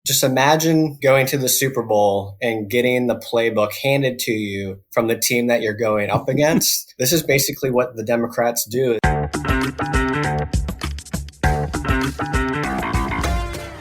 Just imagine going to the Super Bowl and getting the playbook handed to you from the team that you're going up against. This is basically what the Democrats do.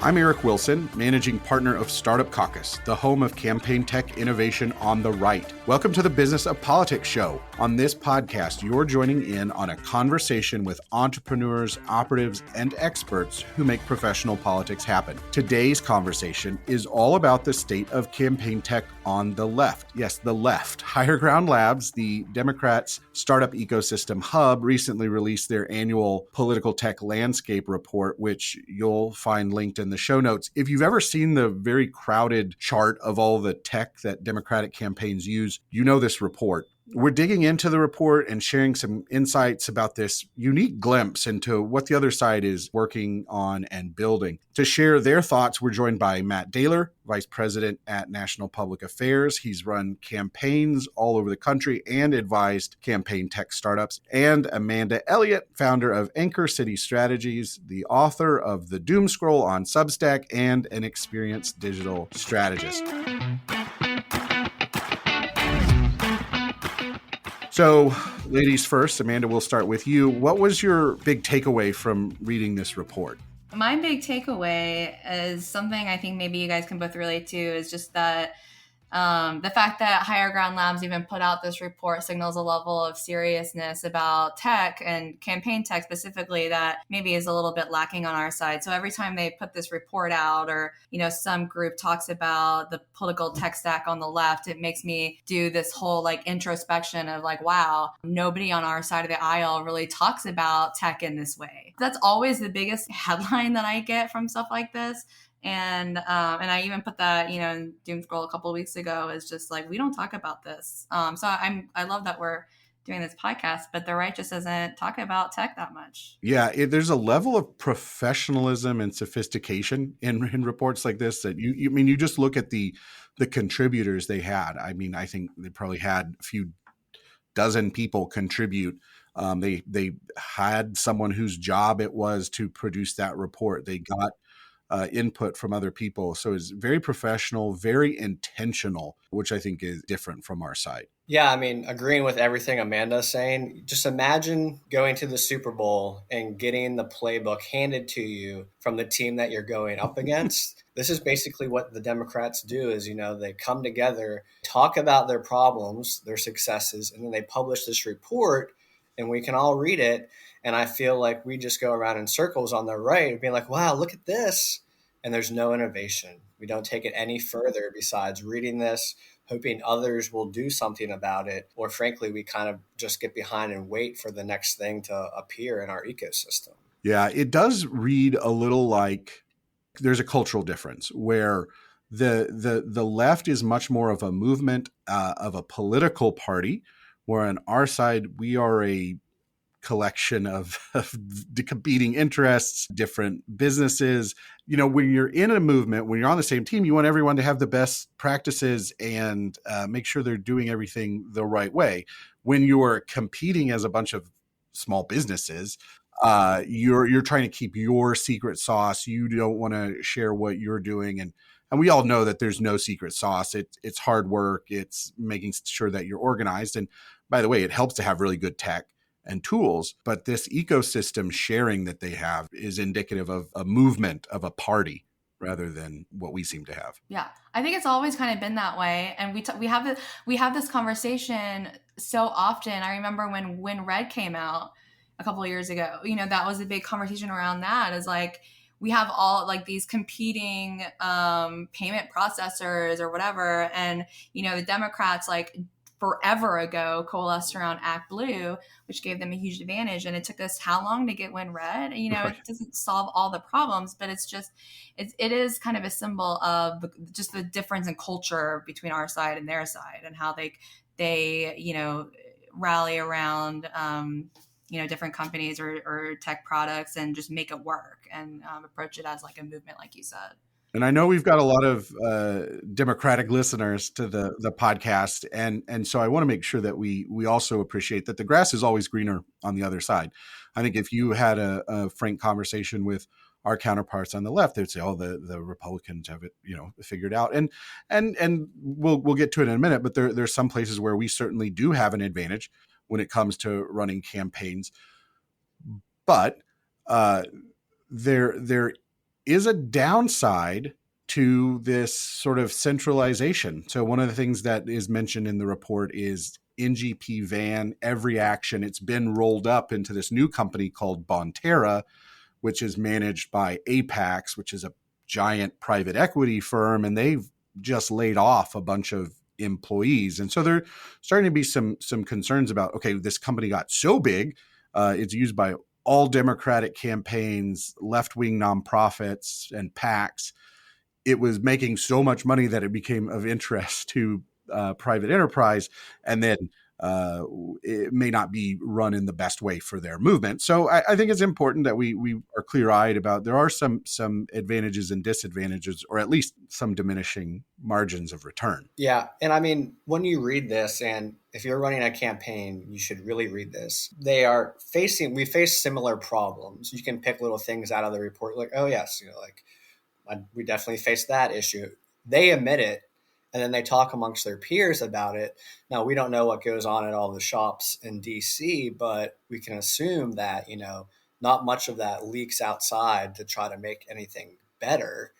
I'm Eric Wilson, Managing Partner of Startup Caucus, the home of campaign tech innovation on the right. Welcome to the Business of Politics show. On this podcast, you're joining in on a conversation with entrepreneurs, operatives, and experts who make professional politics happen. Today's conversation is all about the state of campaign tech on the left. Yes, the left. Higher Ground Labs, the Democrats' startup ecosystem hub, recently released their annual political tech landscape report, which you'll find linked in the show notes. If you've ever seen the very crowded chart of all the tech that Democratic campaigns use, you know this report. We're digging into the report and sharing some insights about this unique glimpse into what the other side is working on and building. To share their thoughts, we're joined by Matt Daler, Vice President at National Public Affairs. He's run campaigns all over the country and advised campaign tech startups. And Amanda Elliott, founder of Anchor City Strategies, the author of The Doom Scroll on Substack, and an experienced digital strategist. So, ladies first, Amanda, we'll start with you. What was your big takeaway from reading this report? My big takeaway is something I think maybe you guys can both relate to, is just that the fact that Higher Ground Labs even put out this report signals a level of seriousness about tech and campaign tech specifically that maybe is a little bit lacking on our side. So every time they put this report out, or, some group talks about the political tech stack on the left, it makes me do this whole introspection of wow, nobody on our side of the aisle really talks about tech in this way. That's always the biggest headline that I get from stuff like this. And I even put that, in Doom Scroll a couple of weeks ago, is just we don't talk about this. So I love that we're doing this podcast, but the right just doesn't talk about tech that much. Yeah, there's a level of professionalism and sophistication in reports like this that you just look at the contributors they had. I think they probably had a few dozen people contribute. They had someone whose job it was to produce that report. They got input from other people. So it's very professional, very intentional, which I think is different from our side. Yeah, agreeing with everything Amanda's saying. Just imagine going to the Super Bowl and getting the playbook handed to you from the team that you're going up against. This is basically what the Democrats do is, they come together, talk about their problems, their successes, and then they publish this report and we can all read it. And I feel like we just go around in circles on the right being like, wow, look at this. And there's no innovation. We don't take it any further besides reading this, hoping others will do something about it. Or frankly, we kind of just get behind and wait for the next thing to appear in our ecosystem. Yeah, it does read a little like there's a cultural difference where the left is much more of a movement of a political party, where on our side, we are a collection of competing interests, different businesses. When you're in a movement, when you're on the same team, you want everyone to have the best practices and make sure they're doing everything the right way. When you're competing as a bunch of small businesses, you're trying to keep your secret sauce. You don't want to share what you're doing. And we all know that there's no secret sauce. It's hard work. It's making sure that you're organized. And by the way, it helps to have really good tech and tools, but this ecosystem sharing that they have is indicative of a movement, of a party, rather than what we seem to have. Yeah, I think it's always kind of been that way, and we have this conversation so often. I remember when Red came out a couple of years ago. That was a big conversation around that. Is we have all these competing payment processors or whatever, and the Democrats forever ago coalesced around Act Blue, which gave them a huge advantage. And it took us how long to get Win Red? Right. It doesn't solve all the problems, but it is kind of a symbol of just the difference in culture between our side and their side, and how they rally around different companies or tech products and just make it work and approach it as a movement, like you said. And I know we've got a lot of Democratic listeners to the podcast. And so I want to make sure that we also appreciate that the grass is always greener on the other side. I think if you had a frank conversation with our counterparts on the left, they'd say, "Oh, the Republicans have it, figured out." And we'll get to it in a minute, but there's some places where we certainly do have an advantage when it comes to running campaigns. But there is a downside to this sort of centralization. So one of the things that is mentioned in the report is NGP Van, every action. It's been rolled up into this new company called Bonterra, which is managed by Apex, which is a giant private equity firm, and they've just laid off a bunch of employees. And so there starting to be some concerns about, okay, this company got so big, it's used by all Democratic campaigns, left-wing nonprofits, and PACs. It was making so much money that it became of interest to private enterprise, and then it may not be run in the best way for their movement. So I think it's important that we are clear-eyed about there are some advantages and disadvantages, or at least some diminishing margins of return. Yeah. And I mean, when you read this, and if you're running a campaign, you should really read this. We face similar problems. You can pick little things out of the report, like, oh, yes, we definitely face that issue. They admit it, and then they talk amongst their peers about it. Now, we don't know what goes on at all the shops in DC, but we can assume that, not much of that leaks outside to try to make anything better.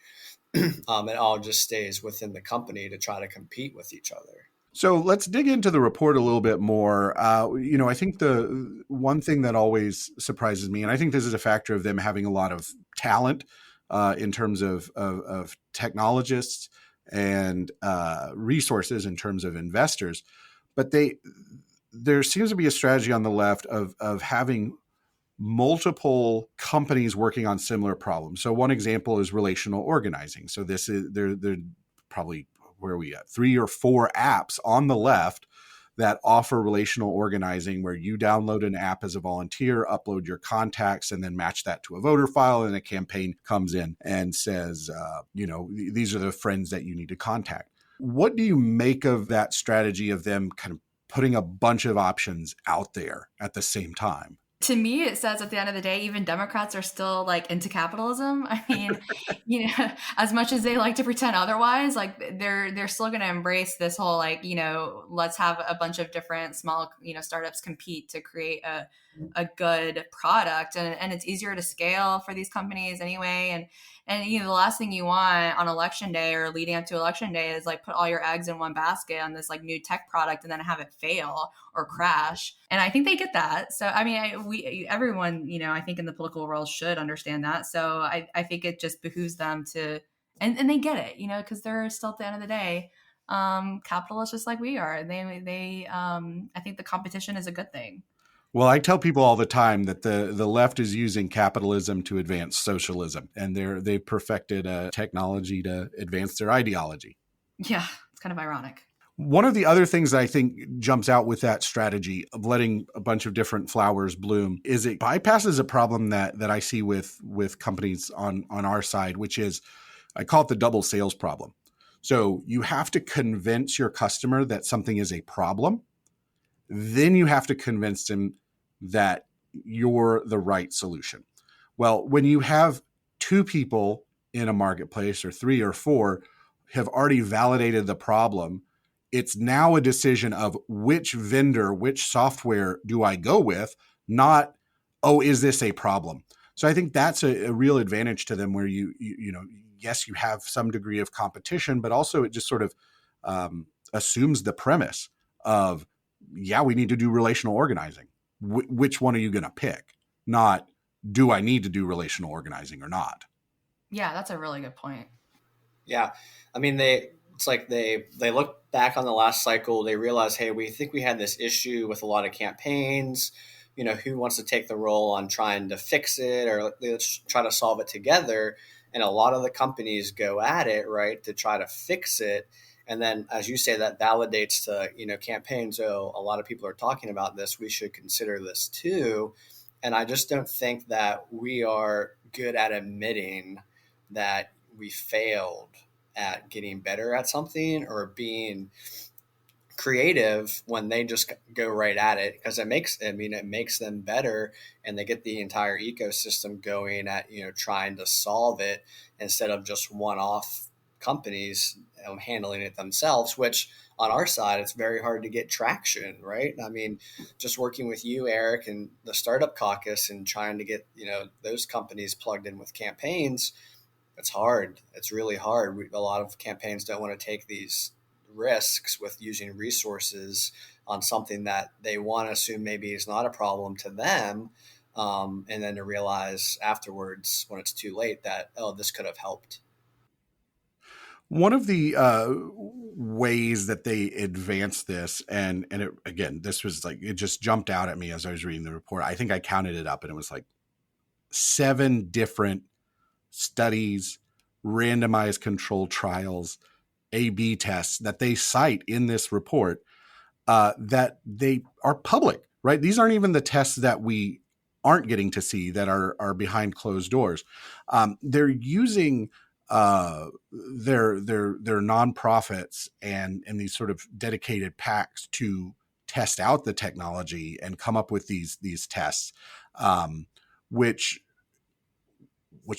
It all just stays within the company to try to compete with each other. So let's dig into the report a little bit more. I think the one thing that always surprises me, and I think this is a factor of them having a lot of talent in terms of technologists and resources in terms of investors, but there seems to be a strategy on the left of having multiple companies working on similar problems. So one example is relational organizing. So this is they're probably, where are we at, 3 or 4 apps on the left that offer relational organizing, where you download an app as a volunteer, upload your contacts, and then match that to a voter file, and a campaign comes in and says, these are the friends that you need to contact. What do you make of that strategy of them kind of putting a bunch of options out there at the same time? To me, it says at the end of the day, even Democrats are still like into capitalism. I mean, as much as they like to pretend otherwise, like they're still going to embrace this whole let's have a bunch of different small startups compete to create a good product, and it's easier to scale for these companies anyway. And the last thing you want on election day or leading up to election day is like put all your eggs in one basket on this like new tech product and then have it fail or crash. And I think they get that. So I mean, everyone I think in the political world should understand that. So I think it just behooves them to, and they get it, because they're still at the end of the day capitalists just like we are. They I think the competition is a good thing. Well, I tell people all the time that the left is using capitalism to advance socialism, and they've perfected a technology to advance their ideology. Yeah, it's kind of ironic. One of the other things that I think jumps out with that strategy of letting a bunch of different flowers bloom is it bypasses a problem that I see with companies on our side, which is, I call it the double sales problem. So you have to convince your customer that something is a problem. Then you have to convince them that you're the right solution. Well, when you have 2 people in a marketplace, or 3 or 4, have already validated the problem, it's now a decision of which vendor, which software do I go with, not, oh, is this a problem? So I think that's a real advantage to them, where yes, you have some degree of competition, but also it just sort of assumes the premise of, yeah, we need to do relational organizing. Which one are you going to pick? Not, do I need to do relational organizing or not? Yeah, that's a really good point. Yeah. I mean, it's like they look back on the last cycle. They realize, hey, we think we had this issue with a lot of campaigns. Who wants to take the role on trying to fix it, or let's try to solve it together. And a lot of the companies go at it, right, to try to fix it. And then, as you say, that validates to, campaigns. So a lot of people are talking about this. We should consider this too. And I just don't think that we are good at admitting that we failed at getting better at something, or being creative when they just go right at it, because it makes them better, and they get the entire ecosystem going at trying to solve it instead of just one-off companies handling it themselves, which on our side it's very hard to get traction, right? I mean, just working with you, Eric, and the Startup Caucus and trying to get those companies plugged in with campaigns, it's hard. It's really hard. A lot of campaigns don't want to take these risks with using resources on something that they want to assume maybe is not a problem to them, and then to realize afterwards when it's too late that, oh, this could have helped. One of the ways that they advance this, and it, again, this was like, it just jumped out at me as I was reading the report. I think I counted it up, and it was like 7 different studies, randomized control trials, A/B tests that they cite in this report, that they are public, right? These aren't even the tests that we aren't getting to see, that are behind closed doors. They're using their nonprofits and these sort of dedicated PACs to test out the technology and come up with these tests, which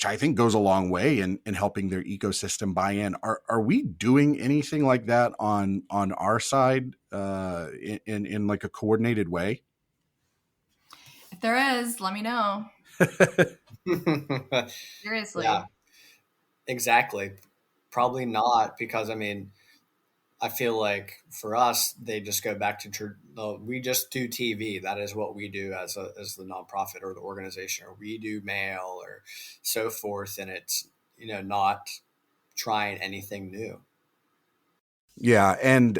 I think goes a long way in helping their ecosystem buy in. Are we doing anything like that on our side in like a coordinated way? If there is, let me know. Seriously. Yeah, exactly. Probably not, because I mean, I feel like for us, they just go back to we just do TV. That is what we do as the nonprofit or the organization, or we do mail or so forth, and it's not trying anything new. Yeah, and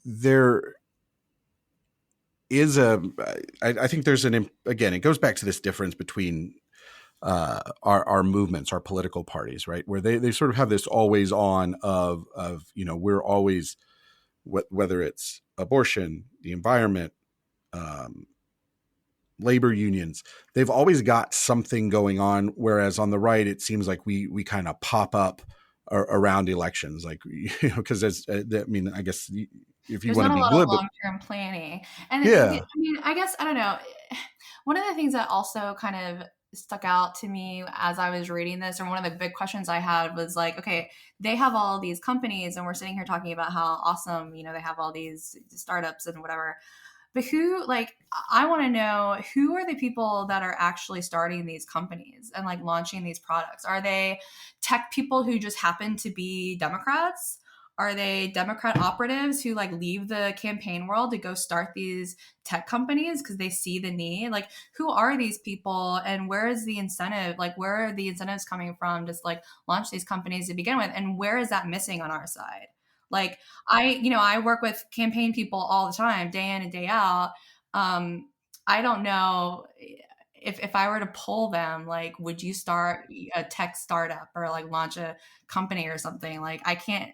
there is I think there's again, it goes back to this difference between our movements, our political parties, right? Where they sort of have this always on of we're always, whether it's abortion, the environment, labor unions, they've always got something going on. Whereas on the right, it seems like we kind of pop up around elections, like, because I mean, I guess if you There's want not to a be lot of glib, long-term planning. And yeah, I mean, I guess, I don't know. One of the things that also kind of stuck out to me as I was reading this, or one of the big questions I had was like, okay, they have all these companies and we're sitting here talking about how awesome, they have all these startups and whatever. But I want to know, who are the people that are actually starting these companies and like launching these products? Are they tech people who just happen to be Democrats? Are they Democrat operatives who like leave the campaign world to go start these tech companies because they see the need? Like, who are these people and where is the incentive? Like, where are the incentives coming from to like launch these companies to begin with? And where is that missing on our side? Like, I work with campaign people all the time, day in and day out. I don't know if I were to poll them, like, would you start a tech startup or like launch a company or something? Like, I could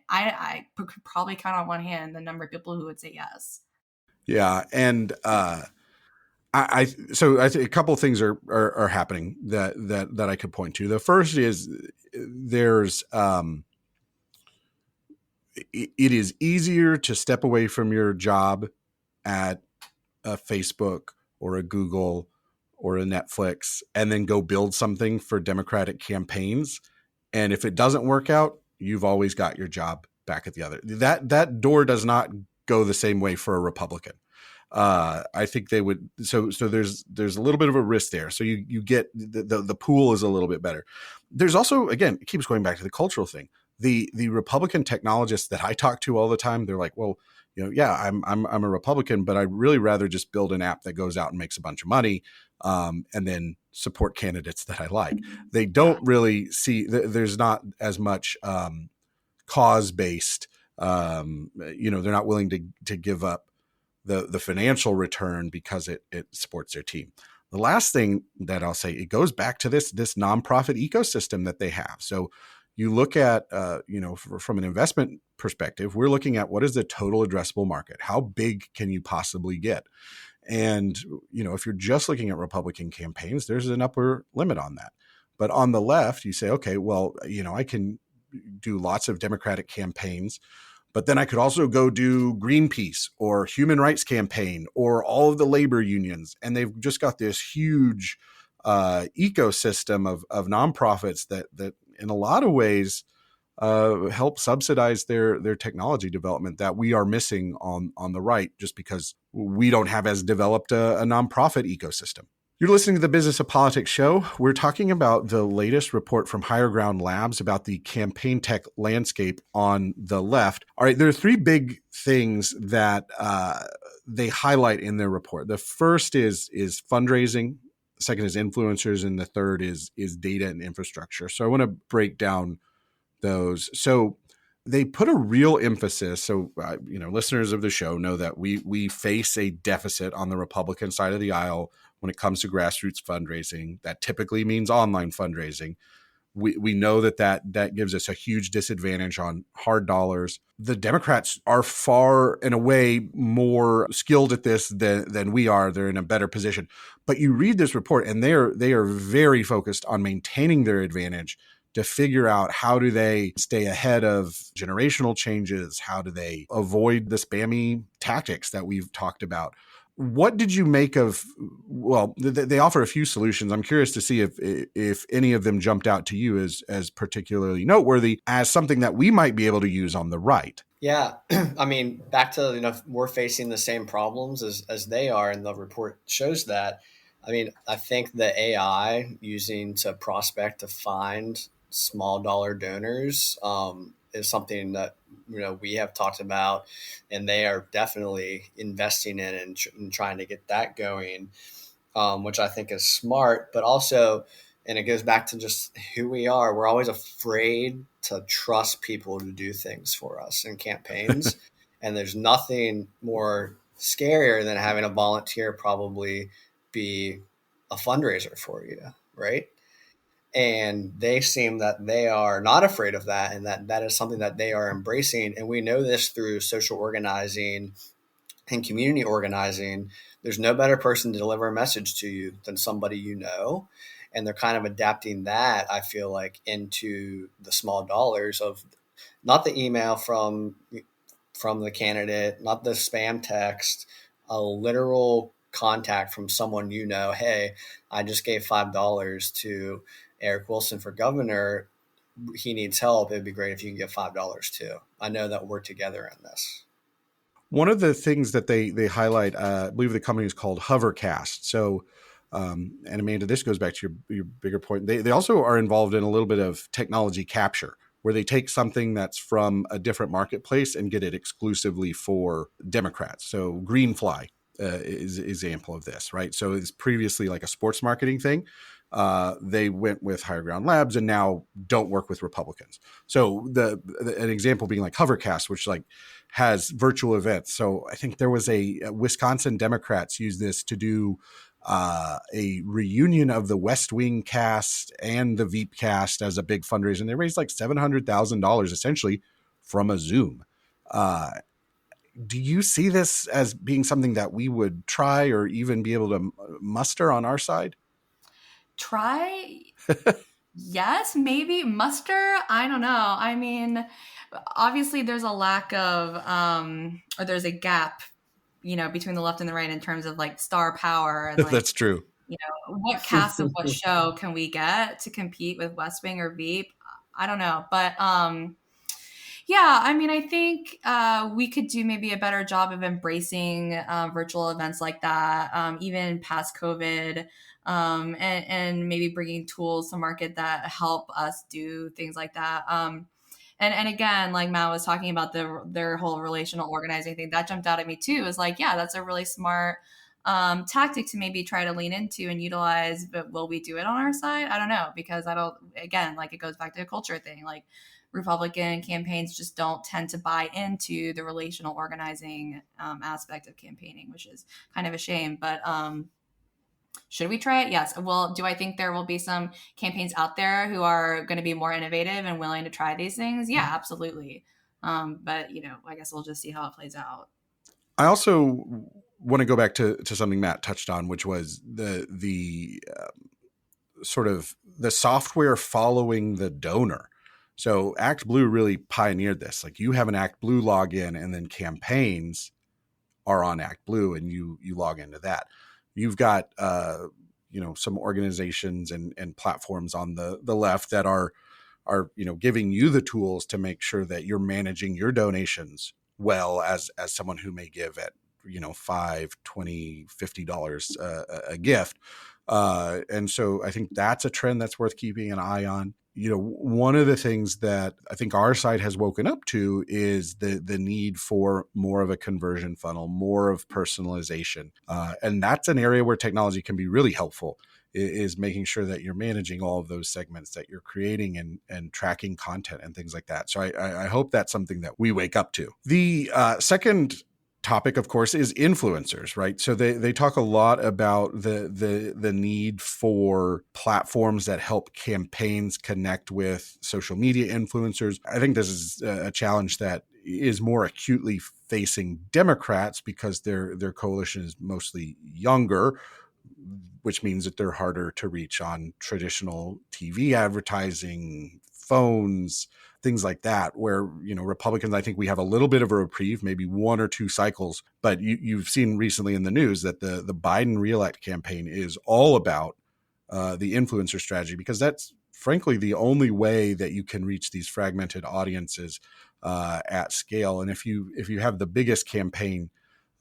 probably count on one hand the number of people who would say yes. yeah, and so I think a couple of things are happening that I could point to. The first is there's it is easier to step away from your job at a Facebook or a Google or a Netflix and then go build something for Democratic campaigns. And if it doesn't work out, you've always got your job back at the other. That door does not go the same way for a Republican. I think they would. So there's a little bit of a risk there. So you get the pool is a little bit better. There's also, again, it keeps going back to the cultural thing. The Republican technologists that I talk to all the time, they're like, well, yeah, I'm a Republican, but I'd really rather just build an app that goes out and makes a bunch of money, and then support candidates that I like. They don't really see there's not as much cause based. They're not willing to give up the financial return because it supports their team. The last thing that I'll say, it goes back to this nonprofit ecosystem that they have. So you look at, from an investment perspective, we're looking at what is the total addressable market? How big can you possibly get? And, if you're just looking at Republican campaigns, there's an upper limit on that. But on the left, you say, okay, well, I can do lots of Democratic campaigns But then I could also go do Greenpeace or Human Rights Campaign or all of the labor unions. And they've just got this huge ecosystem of nonprofits that in a lot of ways help subsidize their technology development that we are missing on the right, just because we don't have as developed a nonprofit ecosystem. You're listening to the Business of Politics show. We're talking about the latest report from Higher Ground Labs about the campaign tech landscape on the left. All right, there are three big things that they highlight in their report. The first is fundraising. The second is influencers, and the third is data and infrastructure. So I want to break down those. So they put a real emphasis. So, listeners of the show know that we face a deficit on the Republican side of the aisle when it comes to grassroots fundraising. That typically means online fundraising. We know that gives us a huge disadvantage on hard dollars. The Democrats are far and away more skilled at this than we are. They're in a better position. But you read this report and they are very focused on maintaining their advantage to figure out how do they stay ahead of generational changes? How do they avoid the spammy tactics that we've talked about? What did you make of, well, they offer a few solutions. I'm curious to see if any of them jumped out to you as particularly noteworthy as something that we might be able to use on the right. Yeah. I mean, back to, we're facing the same problems as they are, and the report shows that. I mean, I think the AI using to prospect to find small dollar donors is something that we have talked about, and they are definitely investing in and trying to get that going, which I think is smart. But also, and it goes back to just who we are. We're always afraid to trust people to do things for us in campaigns, and there's nothing more scarier than having a volunteer probably be a fundraiser for you, right? And they seem that they are not afraid of that, and that is something that they are embracing. And we know this through social organizing and community organizing. There's no better person to deliver a message to you than somebody and they're kind of adapting that, I feel like, into the small dollars of not the email from the candidate, not the spam text, a literal contact from someone. Hey, I just gave $5 to Eric Wilson for governor. He needs help. It'd be great if you can give $5 too. I know that we're together in this. One of the things that they highlight, I believe the company is called Hovercast. So, and Amanda, this goes back to your bigger point. They also are involved in a little bit of technology capture, where they take something that's from a different marketplace and get it exclusively for Democrats. So Greenfly is an example of this, right? So it's previously like a sports marketing thing. They went with Higher Ground Labs and now don't work with Republicans. So an example being like Hovercast, which like has virtual events. So I think there was a Wisconsin Democrats use this to do a reunion of the West Wing cast and the Veep cast as a big fundraiser. And they raised like $700,000 essentially from a Zoom. Do you see this as being something that we would try or even be able to muster on our side? Try? Yes, maybe. Muster? I don't know. I mean, obviously there's a lack of, or there's a gap, between the left and the right in terms of like star power. And like, that's true. What cast of what show can we get to compete with West Wing or Veep? I don't know. But, yeah, I mean, I think we could do maybe a better job of embracing virtual events like that, even past COVID, and maybe bringing tools to market that help us do things like that. And again, like Matt was talking about their whole relational organizing thing, that jumped out at me too. Is like, yeah, that's a really smart tactic to maybe try to lean into and utilize. But will we do it on our side? I don't know, because again, like it goes back to a culture thing. Like Republican campaigns just don't tend to buy into the relational organizing aspect of campaigning, which is kind of a shame. But should we try it? Yes. Well, do I think there will be some campaigns out there who are going to be more innovative and willing to try these things? Yeah, absolutely. But I guess we'll just see how it plays out. I also want to go back to something Matt touched on, which was the sort of the software following the donor. So ActBlue really pioneered this. Like, you have an ActBlue login, and then campaigns are on ActBlue, and you log into that. You've got some organizations and platforms on the left that are giving you the tools to make sure that you're managing your donations well, as someone who may give at $5, $20, $50 a gift. And so I think that's a trend that's worth keeping an eye on. One of the things that I think our site has woken up to is the need for more of a conversion funnel, more of personalization. And that's an area where technology can be really helpful, is making sure that you're managing all of those segments that you're creating and tracking content and things like that. So I hope that's something that we wake up to. The second topic, of course, is influencers, right? So they talk a lot about the need for platforms that help campaigns connect with social media influencers. I think this is a challenge that is more acutely facing Democrats because their coalition is mostly younger, which means that they're harder to reach on traditional TV advertising, phones, things like that, where, Republicans, I think we have a little bit of a reprieve, maybe one or two cycles. But you've seen recently in the news that the Biden reelect campaign is all about the influencer strategy, because that's frankly the only way that you can reach these fragmented audiences at scale. And if you have the biggest campaign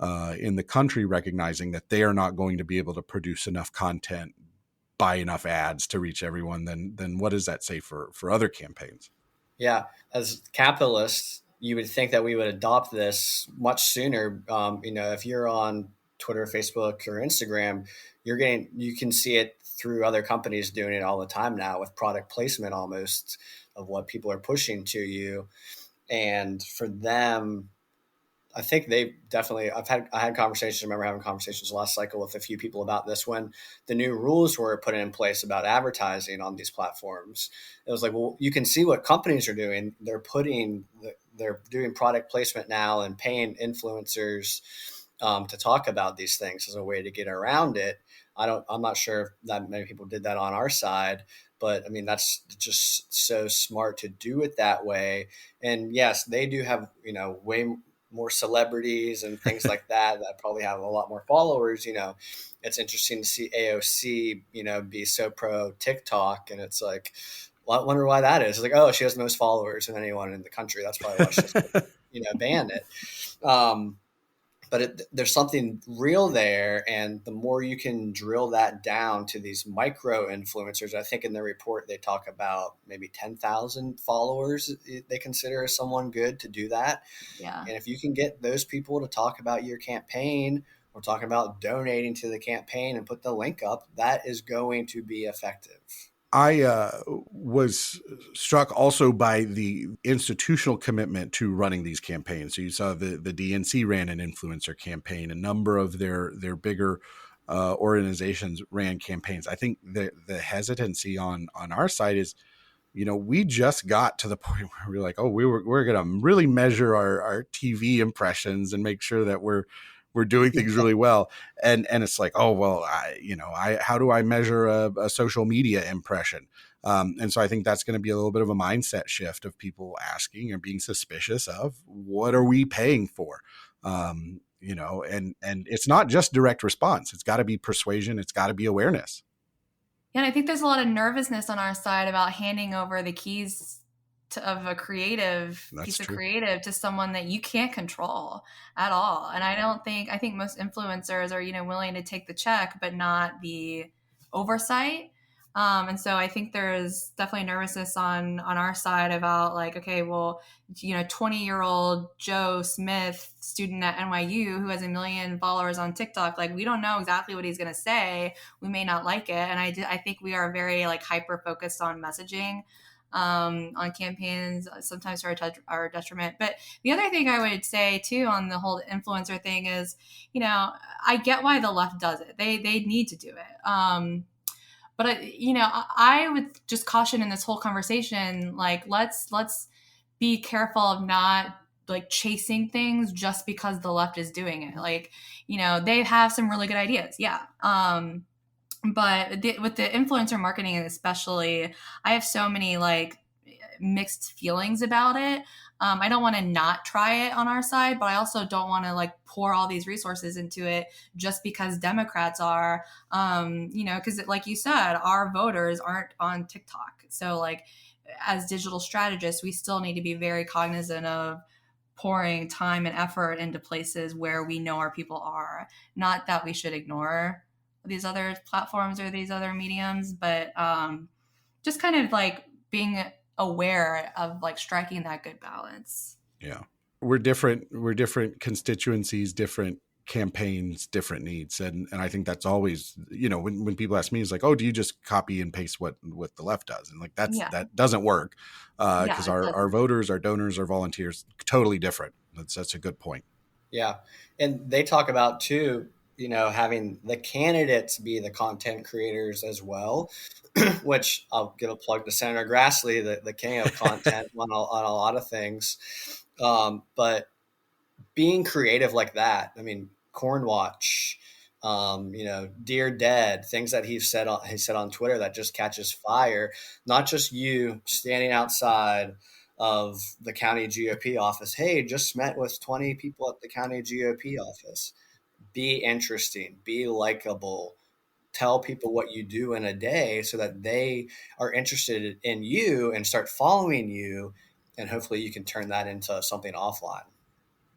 in the country recognizing that they are not going to be able to produce enough content, buy enough ads to reach everyone, then what does that say for other campaigns? Yeah, as capitalists, you would think that we would adopt this much sooner. If you're on Twitter, Facebook, or Instagram, you can see it through other companies doing it all the time now with product placement almost of what people are pushing to you. And for them, I think they definitely. I had conversations. I remember having conversations last cycle with a few people about this when the new rules were put in place about advertising on these platforms. It was like, well, you can see what companies are doing. They're doing product placement now and paying influencers to talk about these things as a way to get around it. I'm not sure if that many people did that on our side, but I mean, that's just so smart to do it that way. And yes, they do have, way more celebrities and things like that probably have a lot more followers. It's interesting to see AOC, be so pro TikTok. And it's like, well, I wonder why that is. It's like, oh, she has the most followers than anyone in the country. That's probably why she's, banned it. But there's something real there. And the more you can drill that down to these micro influencers, I think in the report, they talk about maybe 10,000 followers they consider as someone good to do that. Yeah. And if you can get those people to talk about your campaign or talk about donating to the campaign and put the link up, that is going to be effective. I was struck also by the institutional commitment to running these campaigns. So you saw the DNC ran an influencer campaign. A number of their bigger organizations ran campaigns. I think the hesitancy on our side is, we just got to the point where we're like, oh, we're going to really measure our TV impressions and make sure that we're doing things really well. And it's like, oh, well, how do I measure a social media impression? And so I think that's going to be a little bit of a mindset shift of people asking and being suspicious of what are we paying for? And it's not just direct response. It's got to be persuasion. It's got to be awareness. Yeah, and I think there's a lot of nervousness on our side about handing over the keys of a creative piece of creative to someone that you can't control at all. And I think most influencers are, willing to take the check, but not the oversight. And so I think there's definitely nervousness on our side about like, okay, well, 20-year-old Joe Smith, student at NYU who has 1 million followers on TikTok, like we don't know exactly what he's going to say. We may not like it. And I think we are very like hyper focused on messaging on campaigns, sometimes to our detriment. But the other thing I would say too on the whole influencer thing is, I get why the left does it. They need to do it. But I would just caution in this whole conversation, like let's be careful of not like chasing things just because the left is doing it. Like, they have some really good ideas. Yeah. But with the influencer marketing especially, I have so many like mixed feelings about it. I don't want to not try it on our side, but I also don't want to like pour all these resources into it just because Democrats are, because like you said, our voters aren't on TikTok. So like as digital strategists, we still need to be very cognizant of pouring time and effort into places where we know our people are. Not that we should ignore these other platforms or these other mediums, but just kind of like being aware of like striking that good balance. Yeah. We're different constituencies, different campaigns, different needs. And I think that's always, when people ask me, it's like, oh, do you just copy and paste what the left does? And like, that doesn't work. Because our voters, our donors, our volunteers, totally different. That's a good point. Yeah. And they talk about too, having the candidates be the content creators as well, which I'll give a plug to Senator Grassley, the king of content on a lot of things. But being creative like that, I mean, Corn Watch, Dear Dead, things that he said on Twitter that just catches fire. Not just you standing outside of the county GOP office. Hey, just met with 20 people at the county GOP office. Be interesting, be likable, tell people what you do in a day so that they are interested in you and start following you. And hopefully you can turn that into something offline.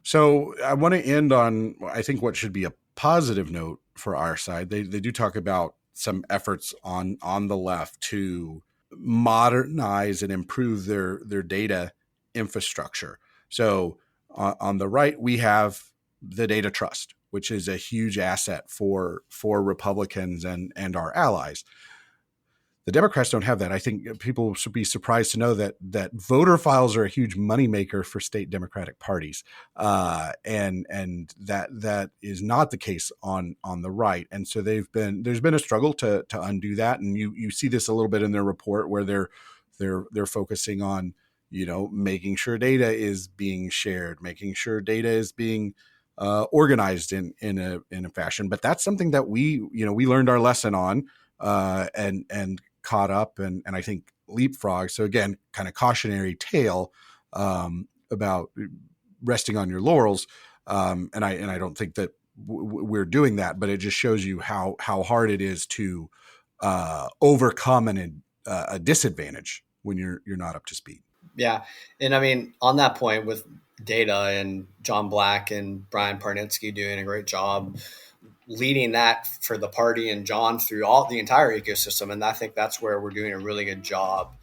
So I want to end on, I think, what should be a positive note for our side. They do talk about some efforts on the left to modernize and improve their data infrastructure. So on the right, we have the data trust, which is a huge asset for Republicans and our allies. The Democrats don't have that. I think people should be surprised to know that voter files are a huge moneymaker for state Democratic parties, and that is not the case on the right. And so there's been a struggle to undo that. And you see this a little bit in their report where they're focusing on making sure data is being shared, making sure data is being organized in a fashion. But that's something that we learned our lesson on and caught up and I think leapfrog. So again, kind of cautionary tale about resting on your laurels. And I don't think that we're doing that, but it just shows you how hard it is to overcome a disadvantage when you're not up to speed. Yeah. And I mean, on that point with data and John Black and Brian Parnitsky doing a great job leading that for the party and John through the entire ecosystem. And I think that's where we're doing a really good job,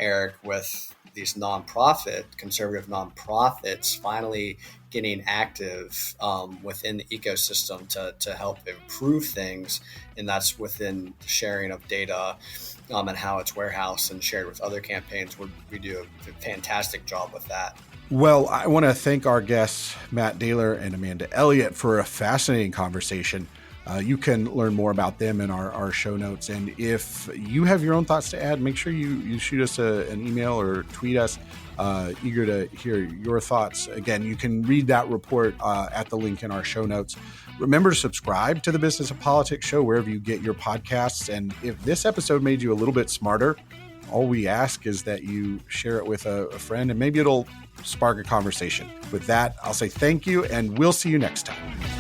Eric, with these conservative nonprofits finally getting active within the ecosystem to help improve things. And that's within the sharing of data and how it's warehoused and shared with other campaigns. We do a fantastic job with that. Well, I want to thank our guests, Matt Daylor and Amanda Elliott, for a fascinating conversation. You can learn more about them in our show notes. And if you have your own thoughts to add, make sure you shoot us an email or tweet us. Eager to hear your thoughts. Again, you can read that report at the link in our show notes. Remember to subscribe to the Business of Politics show wherever you get your podcasts. And if this episode made you a little bit smarter, all we ask is that you share it with a friend and maybe it'll spark a conversation. With that, I'll say thank you and we'll see you next time.